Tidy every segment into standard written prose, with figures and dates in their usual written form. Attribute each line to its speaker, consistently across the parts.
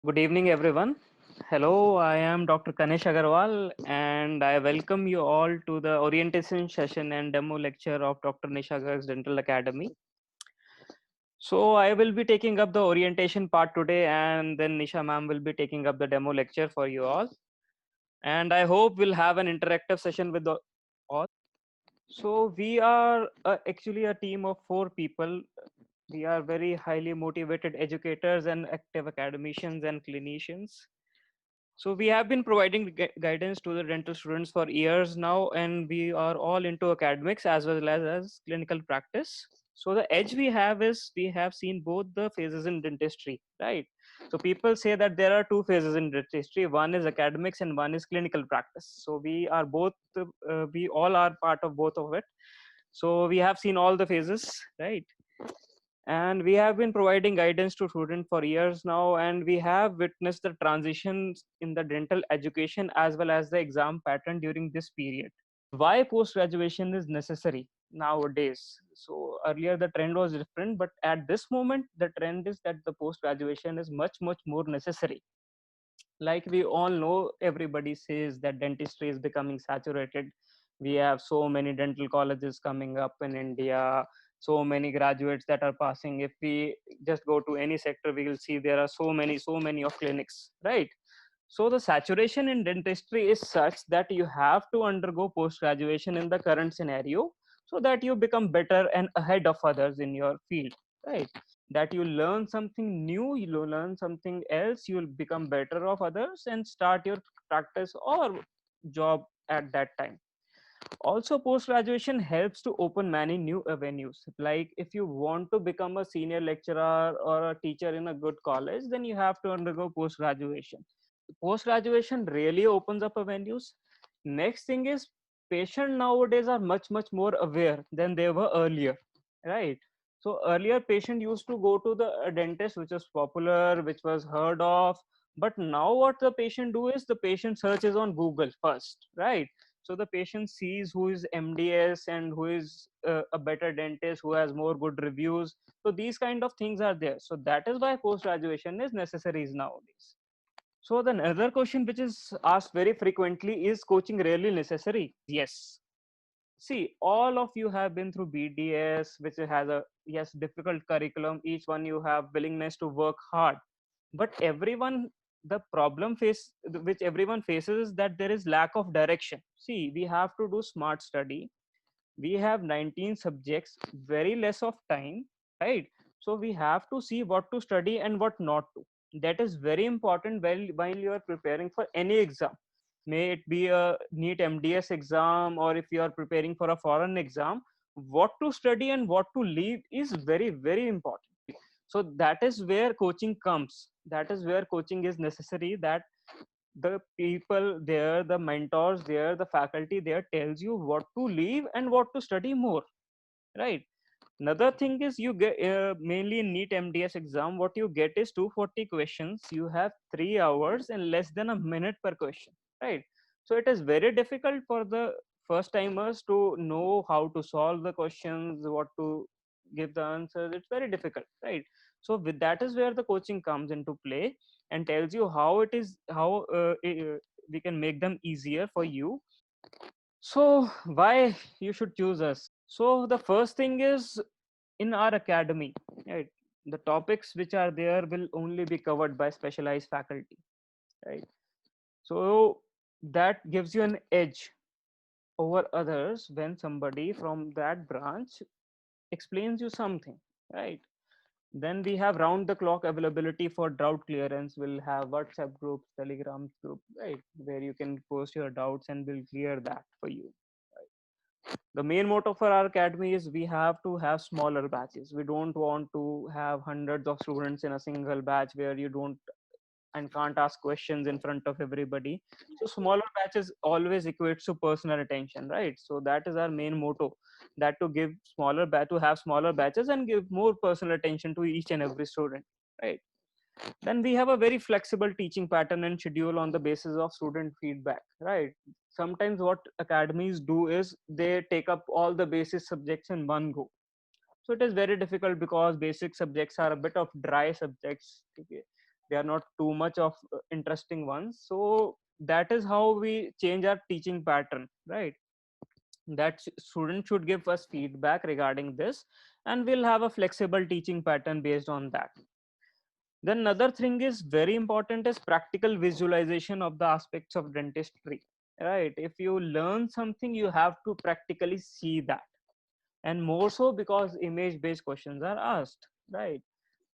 Speaker 1: Good evening, everyone. Hello, I am Dr. Kanesh Agarwal, and I welcome you all to the orientation session and demo lecture of Dr. Nisha Garg's Dental Academy. So, I will be taking up the orientation part today, and then Nisha ma'am will be taking up the demo lecture for you all. And I hope we'll have an interactive session with all. So, we are actually a team of 4 people. We are very highly motivated educators and active academicians and clinicians. So we have been providing guidance to the dental students for years now, and we are all into academics as well as clinical practice. So the edge we have is we have seen both the phases in dentistry, right? So people say that there are two phases in dentistry. One is academics and one is clinical practice. So we are both, we all are part of both of it. So we have seen all the phases, right? And we have been providing guidance to students for years now, and we have witnessed the transitions in the dental education as well as the exam pattern during this period. Why post graduation is necessary nowadays? So earlier the trend was different, but at this moment the trend is that the post graduation is much more necessary. Like we all know, everybody says that dentistry is becoming saturated. We have so many dental colleges coming up in India, so many graduates that are passing. If we just go to any sector, we will see there are so many of clinics, right? So the saturation in dentistry is such that you have to undergo post graduation in the current scenario, so that you become better and ahead of others in your field, right? That you learn something new, you learn something else, you'll become better of others and start your practice or job at that time. Also, post graduation helps to open many new avenues. Like if you want to become a senior lecturer or a teacher in a good college, then you have to undergo post graduation. Post graduation really opens up avenues. Next thing is, patients nowadays are much more aware than they were earlier, right? So earlier patient used to go to the dentist which was popular, which was heard of, but now what the patient do is the patient searches on Google first, right? So the patient sees who is MDS and who is a better dentist, who has more good reviews. So these kind of things are there. So that is why post graduation is necessary nowadays. So the another question which is asked very frequently is, coaching really necessary? Yes. See, all of you have been through BDS, which has a yes difficult curriculum. Each one you have willingness to work hard, but everyone, the problem face which everyone faces is that there is lack of direction. See, we have to do smart study. We have 19 subjects, very less of time, right? So we have to see what to study and what not to. That is very important while you are preparing for any exam, may it be a Neet MDS exam, or if you are preparing for a foreign exam. What to study and what to leave is very important. So that is where coaching comes, that is where coaching is necessary. That the people there, the mentors there, the faculty there tells you what to leave and what to study more, right? Another thing is, you get mainly in Neet MDS exam, what you get is 240 questions. You have 3 hours and less than a minute per question, right? So it is very difficult for the first timers to know how to solve the questions, what to give the answers. It's very difficult, right? So with that is where the coaching comes into play and tells you how it is, how we can make them easier for you. So why you should choose us? So the first thing is, in our academy, right, the topics which are there will only be covered by specialized faculty, right? So that gives you an edge over others when somebody from that branch explains you something, right? Then we have round the clock availability for doubt clearance. We'll have WhatsApp groups, Telegram group, right, where you can post your doubts and we'll clear that for you. The main motto for our academy is, we have to have smaller batches. We don't want to have hundreds of students in a single batch where you don't and can't ask questions in front of everybody. So smaller batches always equates to personal attention, right? So that is our main motto, that to give smaller batch, to have smaller batches and give more personal attention to each and every student, right? Then we have a very flexible teaching pattern and schedule on the basis of student feedback, right? Sometimes what academies do is they take up all the basic subjects in one go. So it is very difficult because basic subjects are a bit of dry subjects. Okay. they are not too much of interesting ones. So that is how we change our teaching pattern, right? That student should give us feedback regarding this, and we'll have a flexible teaching pattern based on that. Then another thing is very important is practical visualization of the aspects of dentistry, right? If you learn something, you have to practically see that, and more so because image based questions are asked, right?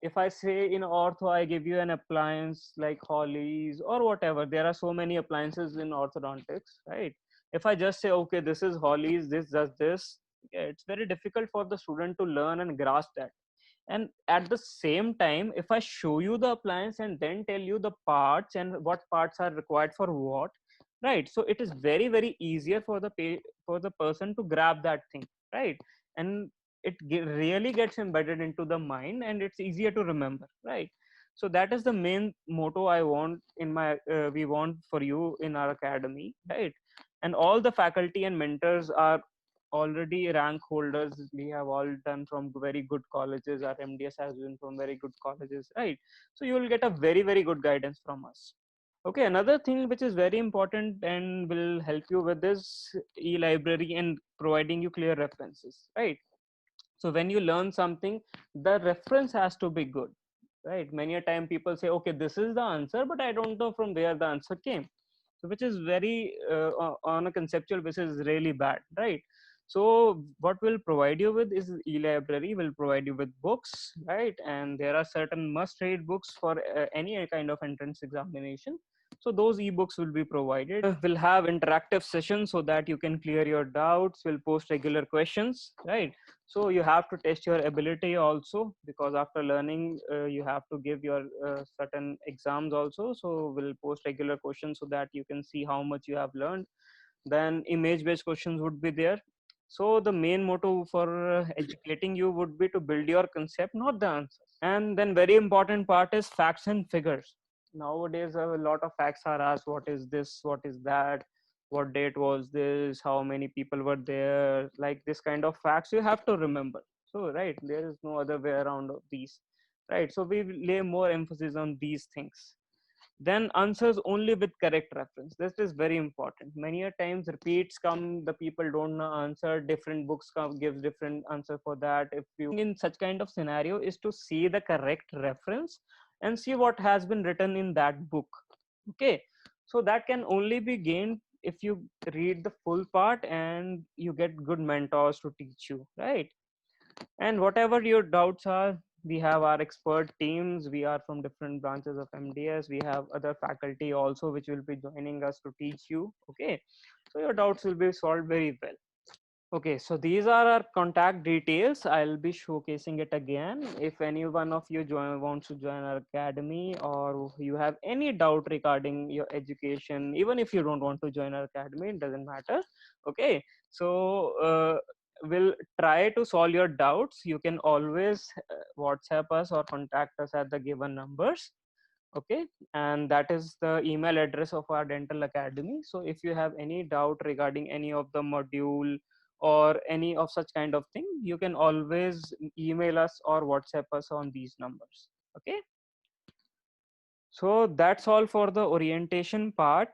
Speaker 1: If I say in ortho, I give you an appliance like Hollies or whatever, there are so many appliances in orthodontics, right? If I just say, okay, this is Hollies, this does this, yeah, it's very difficult for the student to learn and grasp that. And at the same time, if I show you the appliance and then tell you the parts and what parts are required for what, right? So it is very, very easier for the for the person to grab that thing, right? And it really gets embedded into the mind, and it's easier to remember, right? So that is the main motto I want in my we want for you in our academy, right? And all the faculty and mentors are already rank holders. We have all done from very good colleges. Our MDS has been from very good colleges, right? So you will get a very, very good guidance from us. Okay, another thing which is very important and will help you with this e-library and providing you clear references, right? So when you learn something, the reference has to be good, right? Many a time people say, okay, this is the answer, but I don't know from where the answer came. So which is very on a conceptual basis is really bad, right? So what we'll provide you with is e-library. Will provide you with books, right? And there are certain must-read books for any kind of entrance examination. So those ebooks will be provided. We'll have interactive sessions so that you can clear your doubts. We'll post regular questions, right? So you have to test your ability also, because after learning you have to give your certain exams also. So we'll post regular questions so that you can see how much you have learned. Then image based questions would be there. So the main motto for educating you would be to build your concept, not the answer. And then very important part is facts and figures. Nowadays a lot of facts are asked: what is this, what is that, what date was this, how many people were there, like this kind of facts you have to remember. So right, there is no other way around of these, right? So we lay more emphasis on these things. Then answers only with correct reference. This is very important. Many a times repeats come, the people don't know answer, different books come gives different answer for that. If you in such kind of scenario is to see the correct reference and see what has been written in that book. Okay, so that can only be gained if you read the full part and you get good mentors to teach you, right? And whatever your doubts are, we have our expert teams. We are from different branches of MDS. We have other faculty also which will be joining us to teach you. Okay, so your doubts will be solved very well. Okay, so these are our contact details. I'll be showcasing it again. If any one of you wants to join our academy, or you have any doubt regarding your education, even if you don't want to join our academy, it doesn't matter. Okay, so we'll try to solve your doubts. You can always WhatsApp us or contact us at the given numbers. Okay, and that is the email address of our dental academy. So if you have any doubt regarding any of the module or any of such kind of thing, you can always email us or WhatsApp us on these numbers. Okay, so that's all for the orientation part.